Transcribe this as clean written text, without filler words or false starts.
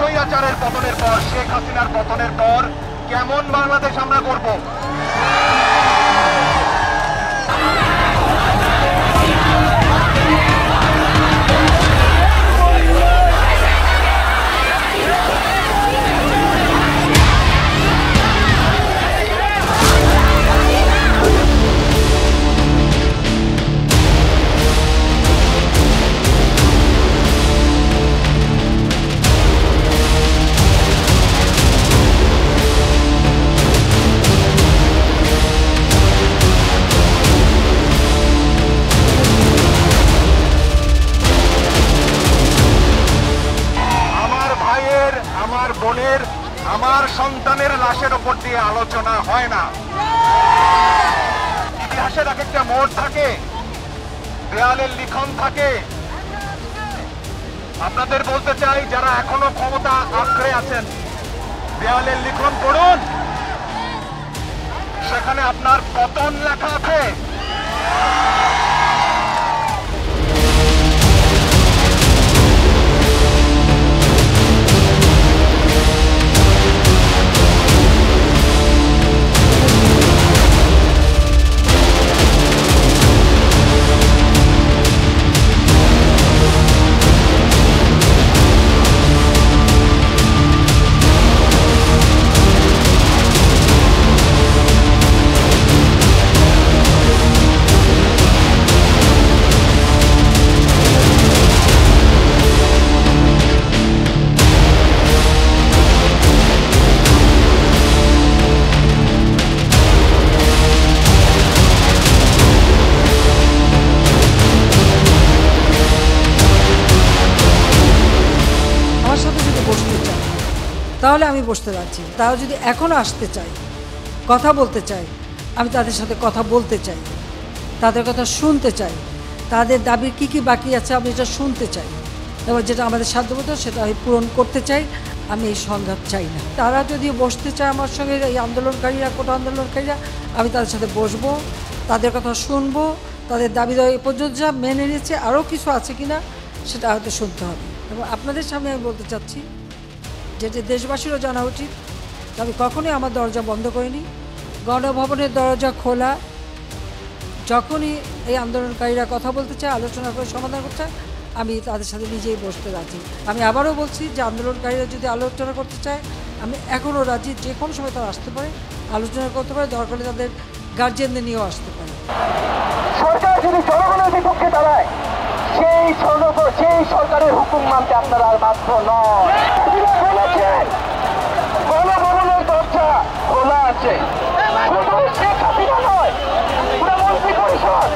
স্বৈরাচারের পতনের পর, শেখ হাসিনার পতনের পর কেমন বাংলাদেশ আমরা করব? আমার বোনের, আমার সন্তানের লাশের উপর দিয়ে আলোচনা হয় না। ইতিহাসের এক একটা মোড় থাকে, দেয়ালের লিখন থাকে। আপনাদের বলতে চাই, যারা এখনো ক্ষমতা আঁকড়ে আছেন, দেয়ালের লিখন পড়ুন, সেখানে আপনার পতন লেখা আছে। তাহলে আমি বসতে যাচ্ছি। তাও যদি এখনও আসতে চাই, কথা বলতে চাই, আমি তাদের সাথে কথা বলতে চাই, তাদের কথা শুনতে চাই, তাদের দাবির কী কী বাকি আছে আমি এটা শুনতে চাই, এবার যেটা আমাদের সাধ্যমতো সেটা আমি পূরণ করতে চাই। আমি এই সংঘাত চাই না। তারা যদি বসতে চায় আমার সঙ্গে, এই আন্দোলনকারীরা, কোটা আন্দোলনকারীরা, আমি তাদের সাথে বসবো, তাদের কথা শুনবো, তাদের দাবি দাবি পর্যন্ত যা মেনে নিয়েছে আরও কিছু আছে কি না সেটা হয়তো শুনতে হবে। এবং আপনাদের সামনে আমি বলতে চাচ্ছি, যেটা দেশবাসীরও জানা উচিত, আমি কখনোই আমার দরজা বন্ধ করিনি। গণভবনের দরজা খোলা। যখনই এই আন্দোলনকারীরা কথা বলতে চায়, আলোচনা করে সমাধান করতে চায়, আমি তাদের সাথে নিজেই বসতে রাজি। আমি আবারও বলছি যে আন্দোলনকারীরা যদি আলোচনা করতে চায়, আমি এখনও রাজি। যে কোনো সময় তারা আসতে পারে, আলোচনা করতে পারে, দরকার হলে তাদের গার্জিয়ানদের নিয়েও আসতে পারে। সরকার যদি জনগণের বিপক্ষে দাঁড়ায়, সেই সরকারের হুকুম মানতে আপনারা আর বাধ্য নয়। গণভবনের দরজা খোলা আছে, শুধু শেখ হাসিনা নয়, পুরো মন্ত্রী পরিষদ